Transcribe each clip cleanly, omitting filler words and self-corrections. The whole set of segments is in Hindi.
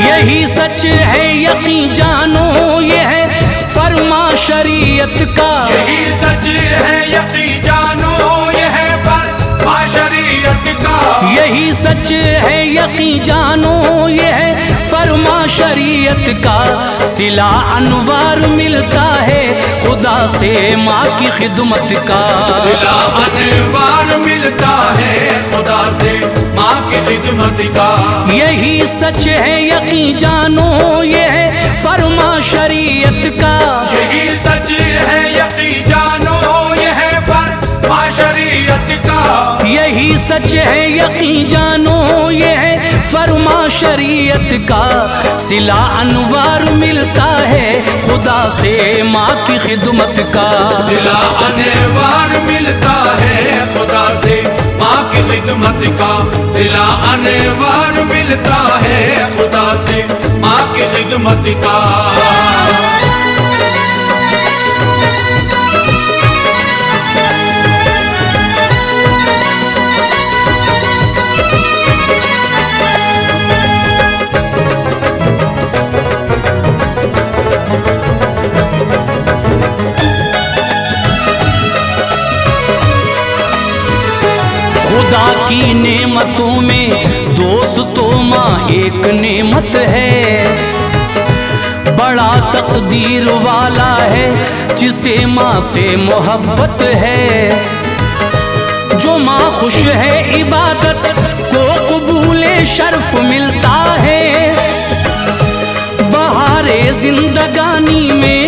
यही सच है यकीन जानो ये है फरमा शरीयत का। यही सच है यकीन जानो ये है फरमा शरीयत का। यही सच है यकीन जानो ये है फरमा शरीयत का। सिला अनवार मिलता है खुदा से माँ की खिदमत का। सिला अनवार मिलता है खुदा से माँ की खिदमत का। यही सच है यकीन जानो ये है फरमा शरीयत का। यही सच है यकीन जानो ये है फरमा शरीयत का। यही सच है यकीन जानो ये है फरमा शरीयत का। सिला अनवार मिलता है खुदा से माँ की खिदमत का। सिला अनवार मिलता है खुदा से माँ की खिदमत का। सिला अनवार मिलता है खुदा से माँ की खिदमत का। खुदा की नेमतों में दोस्तों माँ एक नेमत है। बड़ा तकदीर वाला है जिसे माँ से मोहब्बत है। जो माँ खुश है इबादत को कबूले शर्फ मिलता है। बहारे जिंदगानी में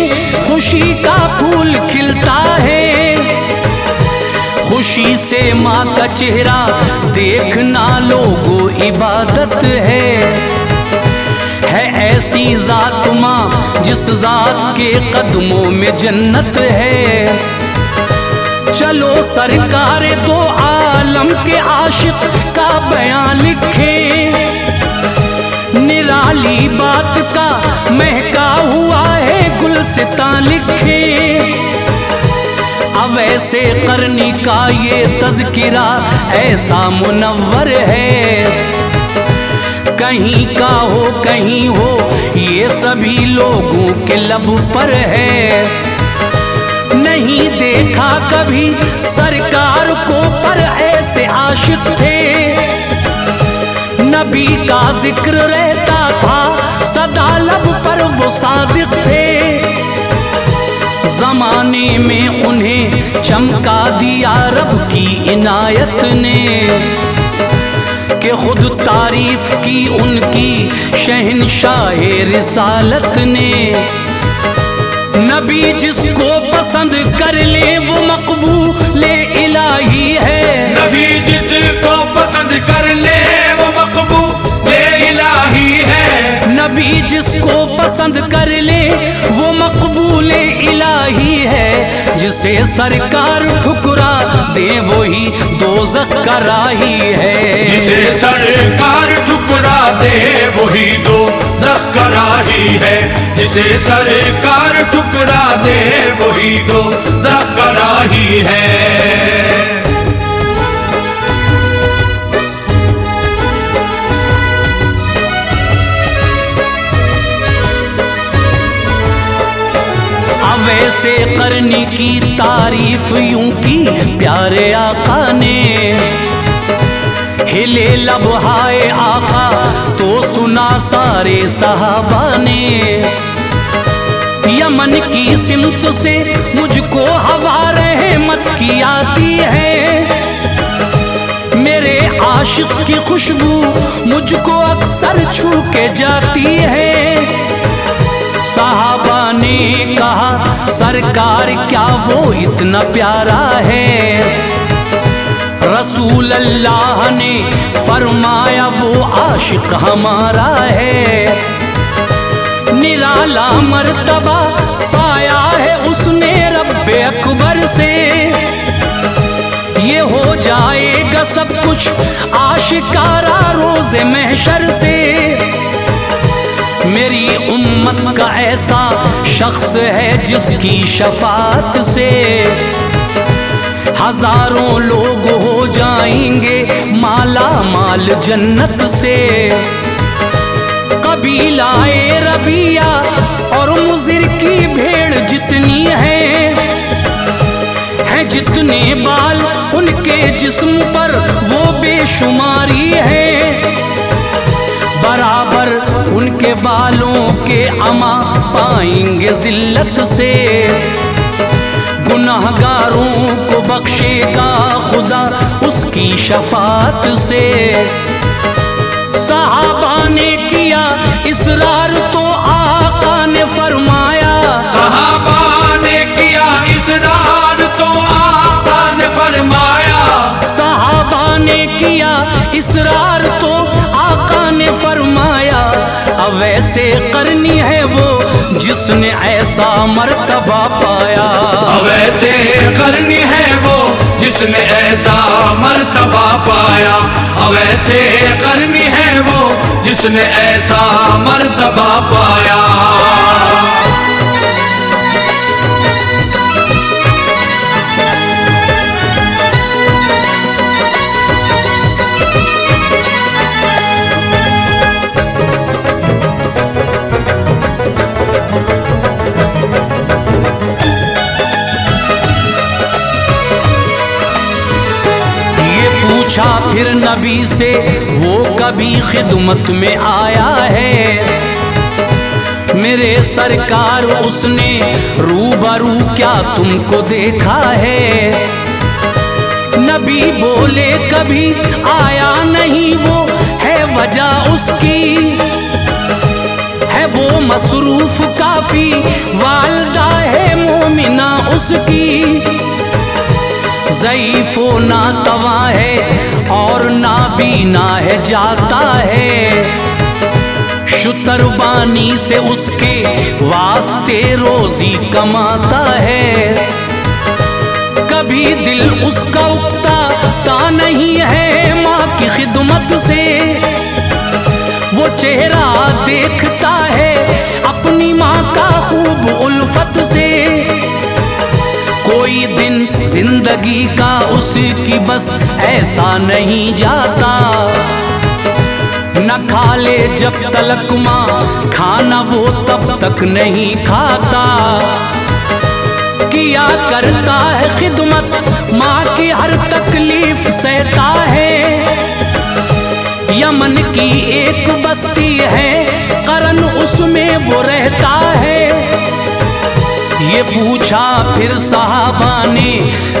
खुशी का फूल खिलता है। खुशी से माँ का चेहरा देखना लोगों इबादत है ऐसी जात माँ जिस जात के कदमों में जन्नत है। चलो सरकार दो आलम के आशिक का बयान लिखे। निराली बात का महका हुआ है गुलसिता लिखे। अवैसे करनी का ये तज़किरा ऐसा मुनव्वर है। कहीं का हो कहीं हो ये सभी लोगों के लब पर है। नहीं देखा कभी सरकार को पर ऐसे आशिक थे। नबी का जिक्र रहता था सदा लब पर वो सादिक थे। जमाने में उन्हें चमका दिया रब की इनायत ने कि खुद तारीफ की उनकी शहंशाहे रिसालत ने। नबी जिसको पसंद कर ले वो मकबूले इलाही है। नबी जिसको पसंद कर ले वो मकबूले इलाही है। नबी जिसको पसंद कर ले वो मकबूले इलाही है। जिसे सरकार ठुकरा दे वही दोज़ख का राही है। जिसे सरकार ठुकरा दे वही दोज़ख का राही है। जिसे सरकार ठुकरा दे वही दोज़ख का राही है। वैसे करनी की तारीफ यूं की प्यारे आका ने। हिले लब हाय आका तो सुना सारे सहाबा ने। यमन की सिमत से मुझको हवा रहमत की आती है। मेरे आशिक की खुशबू मुझको अक्सर छू के जाती है। साहबा ने कहा सरकार क्या वो इतना प्यारा है। रसूल अल्लाह ने फरमाया वो आशिक हमारा है। निराला मर्तबा पाया है उसने रब्बे अकबर से। ये हो जाएगा सब कुछ आशिकारा रोज़े महशर से। मेरी उम्मत का ऐसा शख्स है जिसकी शफात से हजारों लोग हो जाएंगे माला माल जन्नत से। कबीले जितने बाल उनके जिस्म पर वो बेशुमारी है, बराबर उनके बालों के अमा पाएंगे जिल्लत से। गुनाहगारों को बख्शेगा खुदा उसकी शफात से। सहाबा ने किया इसरार तो आका ने फरमाया, सहाबा ने किया इसरार तो आका ने फरमाया, सहाबा ने किया इसरार तो आका ने फरमाया। अब वैसे करनी है वो जिसने ऐसा मर्तबा पाया, अब ऐसे करनी है वो जिसने ऐसा मर्तबा पाया, अब ऐसे करनी है वो जिसने ऐसा मर्तबा पाया। पूछा फिर नबी से वो कभी खिदमत में आया है? मेरे सरकार उसने रूबरू क्या तुमको देखा है? नबी बोले कभी आया नहीं, वो है वजह उसकी है वो मसरूफ काफी, वालदा है मोमिना उसकी। ज़ईफ़ो नातवा है और नाबीना है जाता है, शुतरबानी से उसके वास्ते रोजी कमाता है। कभी दिल उसका उकता नहीं है माँ की खिदमत से, वो चेहरा देखता है अपनी माँ का खूब उल्फत से। कोई दिन जिंदगी का उसकी बस ऐसा नहीं जाता, न खा ले जब तलक माँ खाना वो तब तक नहीं खाता। किया करता है खिदमत माँ की हर तकलीफ सहता है। यमन की एक बस्ती है करन उसमें वो रहता है। ये पूछा फिर सहाबा ने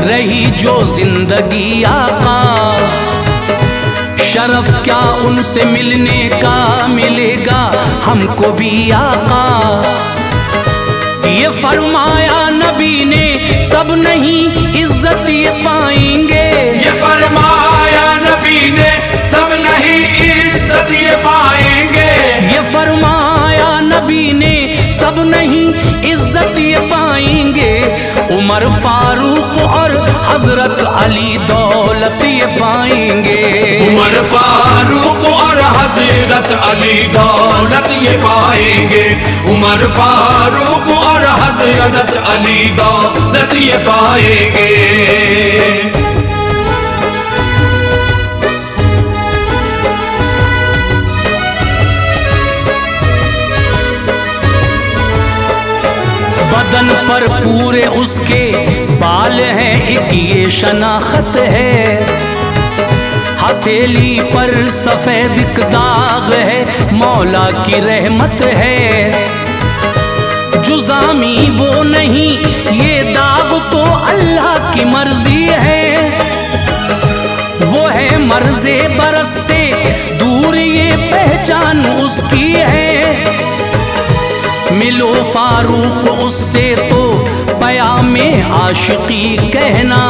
रही जो जिंदगी आका, शरफ क्या उनसे मिलने का मिलेगा हमको भी आका। ये फरमाया नबी ने सब नहीं इज्जत ये पाएंगे, ये फरमाया नबी ने सब नहीं इज्जत ये पाएंगे, ये फरमाया नबी ने सब नहीं इज्जत ये पाएंगे। उमर फारूक और हजरत अली दौलत ये पाएंगे, उमर फारूक और हजरत अली दौलत ये पाएंगे, उमर फारूक और हजरत अली दौलत ये पाएंगे। बदन पर पूरे उसके बाल हैं, एक ये शनाख्त है। हथेली पर सफेद दाग है, मौला की रहमत है। जुज़ामी वो नहीं ये दाग तो अल्लाह की मर्जी है। वो है मर्ज़े बरस से दूर ये पहचान उसकी है। मिलो फारूक उससे तो पयामे आशिकी कहना,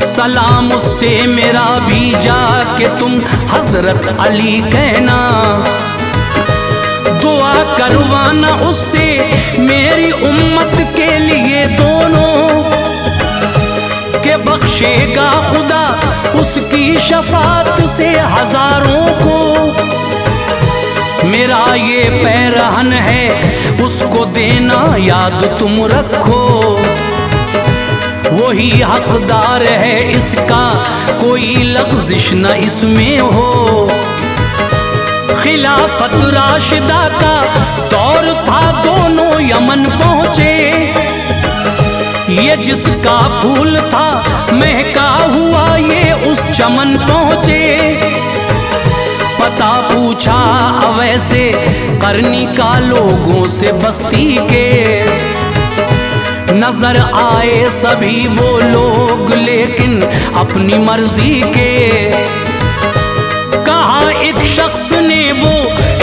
सलाम उससे मेरा भी जाके तुम हजरत अली कहना। दुआ करवाना उससे मेरी उम्मत के लिए दोनों, के बख्शेगा खुदा उसकी शफात से हजारों को। मेरा ये पैरहन है उसको देना याद तुम रखो, वही हकदार है इसका कोई लग़्ज़िश न इसमें हो। खिलाफत राशिदा का दौर था दोनों यमन पहुँचे, ये जिसका फूल था महका हुआ ये उस चमन पहुँचे। पता पूछा अवैसे करनी का लोगों से बस्ती के। नजर आए सभी वो लोग लेकिन अपनी मर्जी के। कहा एक शख्स ने वो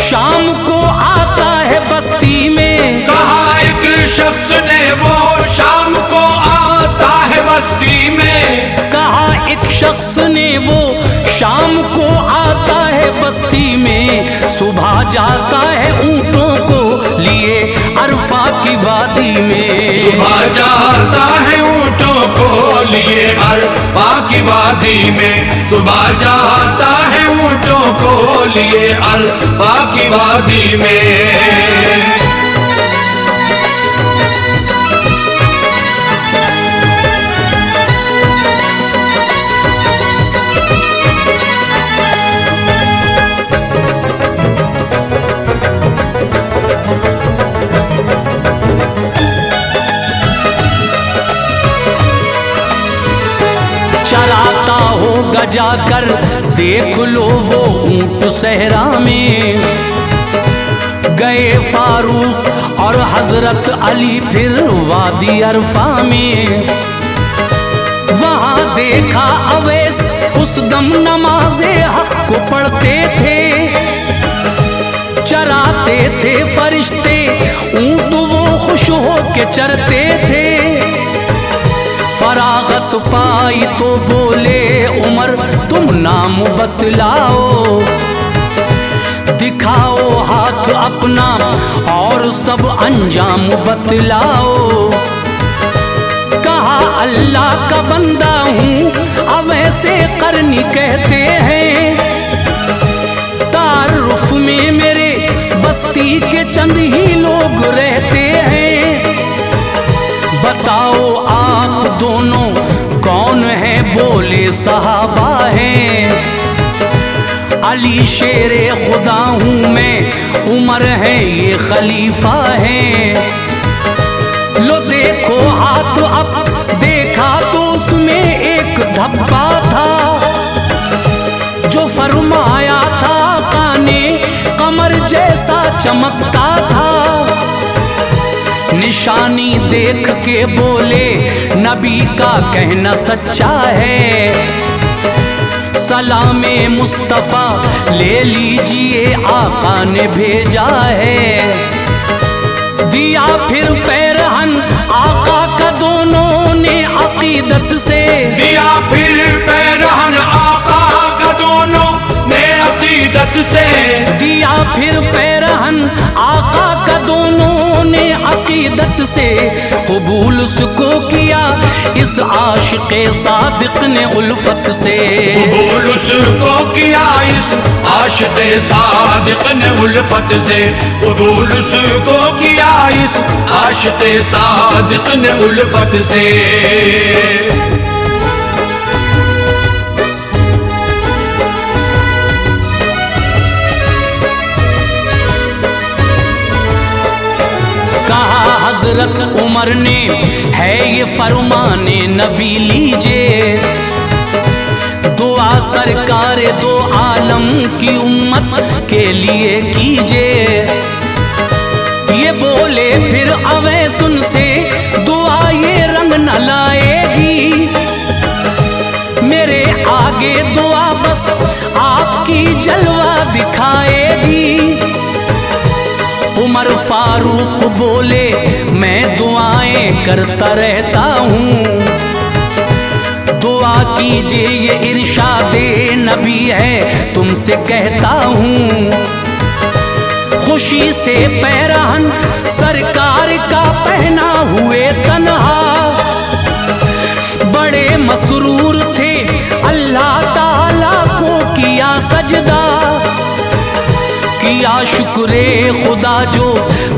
शाम को आता है बस्ती में। कहा एक शख्स ने वो शाम को आता है बस्ती में। कहा एक शख्स ने वो शाम को आता है बस्ती में। सुबह जाता है ऊंटों को लिए अरफा की वादी में। सुबह जाता है ऊंटों को लिए अरफा की वादी में। सुबह जाता है ऊंटों को लिए अरफा की वादी में। चराता होगा जाकर देख लो वो ऊंट सहरा में। गए फारूक और हजरत अली फिर वादी अरफा में। वहां देखा अवैस उस दम नमाज़े हक को पढ़ते थे। चराते थे फरिश्ते ऊंट वो खुश हो के चरते थे। फरागत पाई तो बोले उमर तुम नाम बतलाओ। दिखाओ हाथ अपना और सब अंजाम बतलाओ। कहा अल्लाह का बंदा हूँ अवैसे करनी कहते हैं। तारुफ में मेरे बस्ती के चंद ही लोग रहते हैं। बताओ आप दोनों कौन है? बोले सहाबा हैं। अली शेरे खुदा हूँ मैं, उमर है ये खलीफा है। लो देखो हाथ अब देखा तो उसमें एक धब्बा था। जो फरमाया था काने कमर जैसा चमकता था। निशानी देख के बोले नबी का कहना सच्चा है। सलामे मुस्तफ़ा ले लीजिए आका ने भेजा है। दिया फिर पैरहन आका का दोनों ने अकीदत से। दिया फिर पैरहन आका का दोनों ने अकीदत से। दिया फिर पैरहन आका का दोनों ने अकीदत से। कबूल उसको किया इस आशिक़े सादिक ने उल्फत से। कबूल उसको किया इस आशिक़े सादिक ने उल्फत से। कबूल उसको किया इस आशिक़े सादिक ने उल्फत से। हजरत उमर ने है ये फरमाने नबी लीजिए। दुआ सरकार दो आलम की उम्मत के लिए कीजिए। ये बोले फिर अवैस उनसे दुआ ये रंग न लाएगी। मेरे आगे दुआ बस आपकी जलवा दिखाएगी। उमर फारूक बोले मैं दुआएं करता रहता हूँ। दुआ कीजिए ये इरशादे नबी है तुमसे कहता हूँ। खुशी से पैरहन सरकार का पहना हुए तन्हा। बड़े मसरूर थे अल्लाह ताला को किया सजदा। किया शुक्रे खुदा जो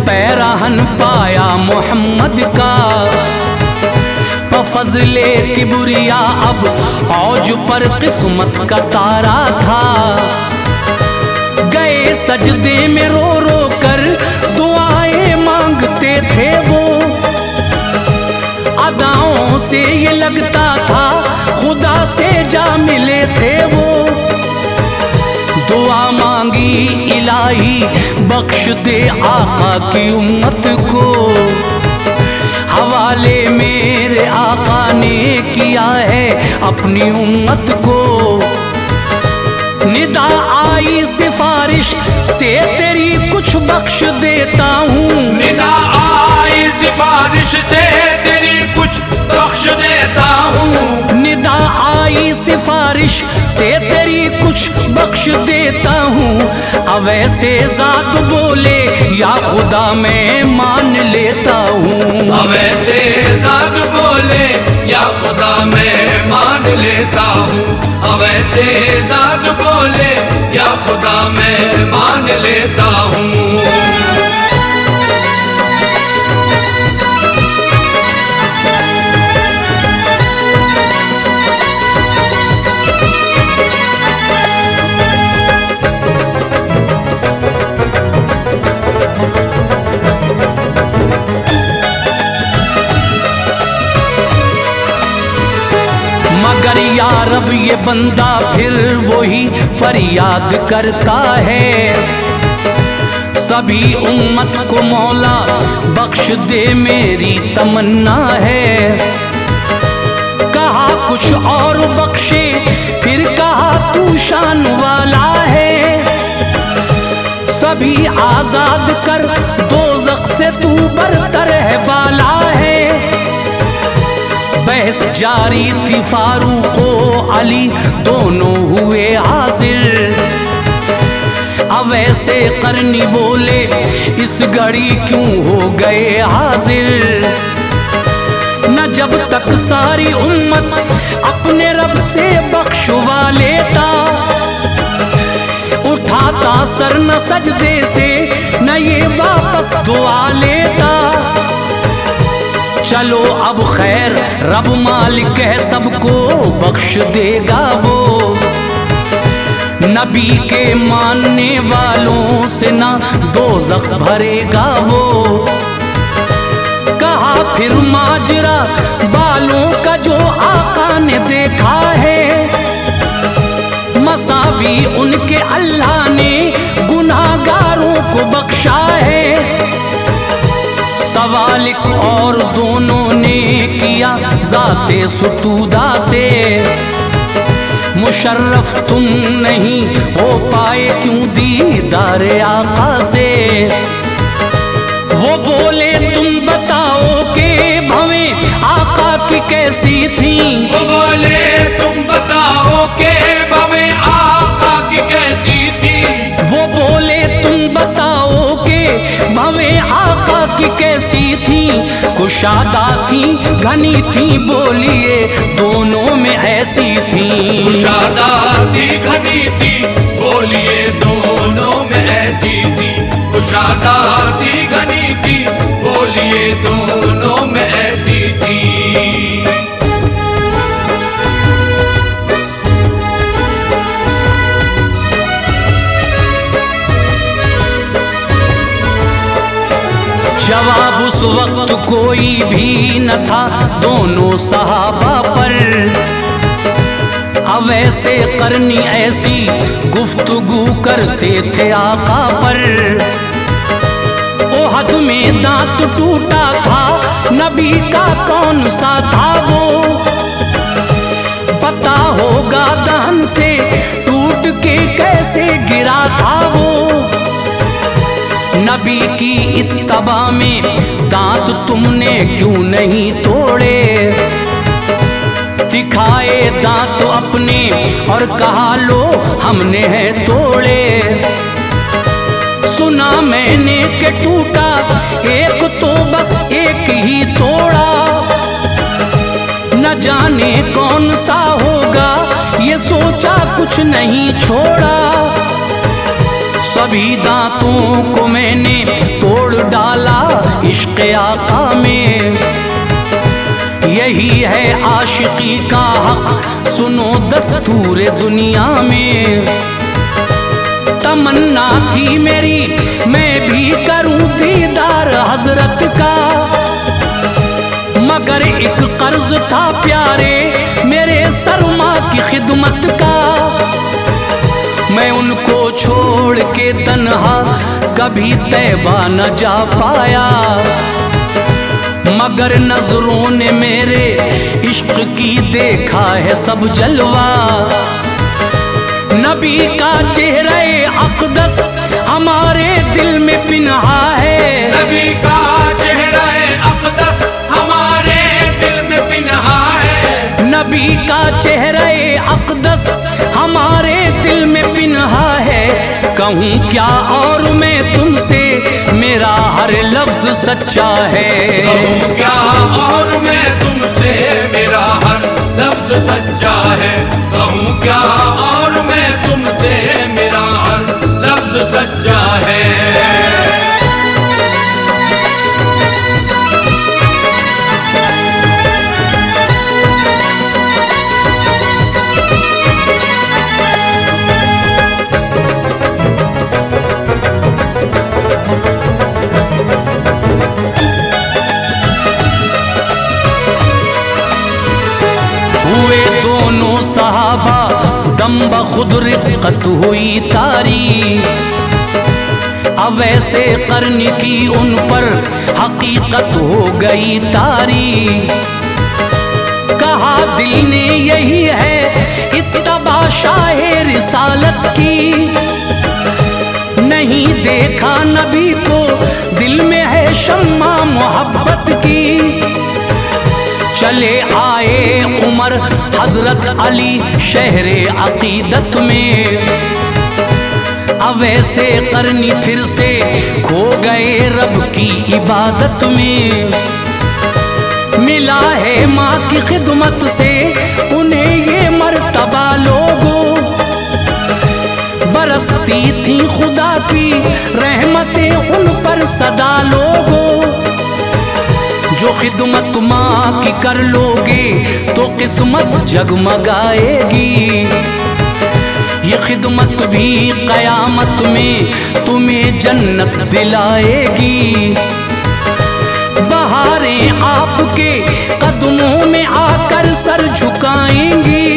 पैरहन पाया मोहम्मद का। फजले किबरिया अब औज पर किस्मत का तारा था। गए सजदे में रो रो कर दुआएं मांगते थे वो। अदाओं आंखों से ये लगता था खुदा से जा मिले थे वो। दुआ मांगी इलाही बख्श दे आका की उम्मत को, हवाले मेरे आका ने किया है अपनी उम्मत को। निदा आई सिफारिश से तेरी कुछ बख्श देता हूँ, निदा आई सिफारिश से तेरी कुछ बख्श देता हूँ, निदा आई सिफारिश से तेरी कुछ बख्श देता हूँ। अब ऐसे ज़ात बोले या खुदा मैं मान लेता हूँ, अब ऐसे ज़ात बोले या खुदा मैं मान लेता हूँ, अब ऐसे ज़ात बोले या खुदा मैं मान लेता हूँ। मगर या रब ये बंदा फिर वही फरियाद करता है, सभी उम्मत को मौला बख्श दे मेरी तमन्ना है। कहा कुछ और बख्शे फिर कहा तू शान वाला है, सभी आजाद कर दोज़ख से तू बरतर है बाला है। बहस जारी थी फारूक व अली दोनों हुए हाजिर, अब ऐसे करनी बोले इस घड़ी क्यों हो गए हाजिर। न जब तक सारी उम्मत अपने रब से बख्शवा लेता, उठाता सर न सजदे से न ये वापस दुआ लेता। चलो अब खैर रब मालिक है सबको बख्श देगा वो, नबी के मानने वालों से ना दोज़ख भरेगा वो। कहा फिर माजरा बालों का जो आका ने देखा है, मसावी उनके अल्लाह ने गुनाहगारों को बख्शा है। सवाल और दोनों ने किया ज़ाते सुतूदा से, मुशर्रफ तुम नहीं हो पाए क्यों दीदारे आका से। वो बोले तुम बताओ के भवें आका की कैसी थी, वो बोले तुम बताओ के भवें आका की कैसी थी, वो बोले तुम बताओ के भवें आका की कैसी थी। कुशादा थी घनी थी बोलिए दोनों में ऐसी थी, कुशादा थी घनी थी बोलिए दोनों में ऐसी थी, कुशादा थी घनी थी बोलिए दोनों में ऐसी थी। जवाब उस वक्त कोई भी न था दोनों सहाबा पर, अब ऐसे करनी ऐसी गुफ्तगू करते थे आका पर। ओहद में दांत टूटा था नबी का कौन सा था वो, पता होगा दहन से टूट के कैसे गिरा था वो। नबी की इत्तबा में दांत तुमने क्यों नहीं तोड़े, दिखाए दांत अपने और कहा लो हमने है तोड़े। सुना मैंने कि टूटा एक तो बस एक ही तोड़ा, न जाने कौन सा होगा ये सोचा कुछ नहीं छोड़ा। सभी दांतों को मैंने तोड़ डाला इश्क़ आका में, यही है आशिकी का हक सुनो दस्तूर दुनिया में। तमन्ना थी मेरी मैं भी करूं दीदार हजरत का, मगर एक कर्ज था प्यारे मेरे सरमा की खिदमत का। मैं उनको छोड़ के तन्हा कभी तैबा न जा पाया, मगर नजरों ने मेरे इश्क की देखा है सब जलवा। नबी का चेहरा अक़दस हमारे दिल में पिन्हा है, नबी का चेहरा अक़दस हमारे दिल में पिन्हा है, नबी का चेहरा अक़दस हमारे दिल में पिन्हा है। कहूँ क्या और मैं तुमसे मेरा हर लफ्ज सच्चा है, कहूँ क्या और मैं तुमसे मेरा हर लफ्ज सच्चा है, कहूँ क्या और मैं तुमसे मेरा हर लफ्ज सच्चा है। सहाबा दम बखुद रिक़त हुई तारी, अवैसे कर्न की उन पर हकीकत हो गई तारी। कहा दिल ने यही है इत्तबा शाहे रिसालत की, नहीं देखा नबी को दिल में है शम्मा मोहब्बत की। चले आए उमर हजरत अली शहरे अकीदत में, अवैसे करनी फिर से खो गए रब की इबादत में। मिला है माँ की खिदमत से उन्हें ये मर्तबा लोगों, बरसती थी खुदा की रहमतें उन पर सदा लोगों। जो खिदमत माँ की कर लोगे तो किस्मत जगमगाएगी, ये खिदमत भी कयामत में तुम्हें जन्नत दिलाएगी। बहारें आपके कदमों में आकर सर झुकाएंगी,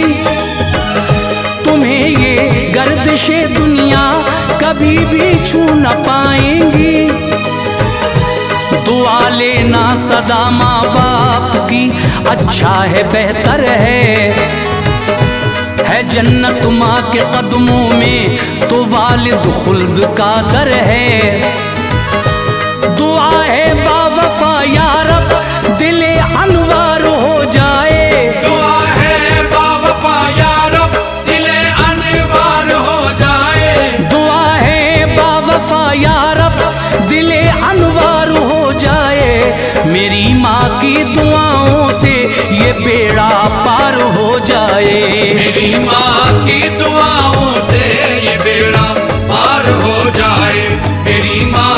तुम्हें ये गर्दिशे दुनिया कभी भी छू न पाएंगी। दुआ लेना सदा माँ बाप की, अच्छा है बेहतर है जन्नत माँ के कदमों में तो वालिद खुल्द का दर है। दुआ है बावफा या रब दिले अनवार हो जाए, दुआ है बावफा या रब दिले अनवार हो जाए, दुआ है बावफा या रब दिले अनवार हो जाए। मेरी माँ की दुआओं से ये बेड़ा पार हो जाए, मेरी माँ की दुआओं से ये बेड़ा पार हो जाए, मेरी माँ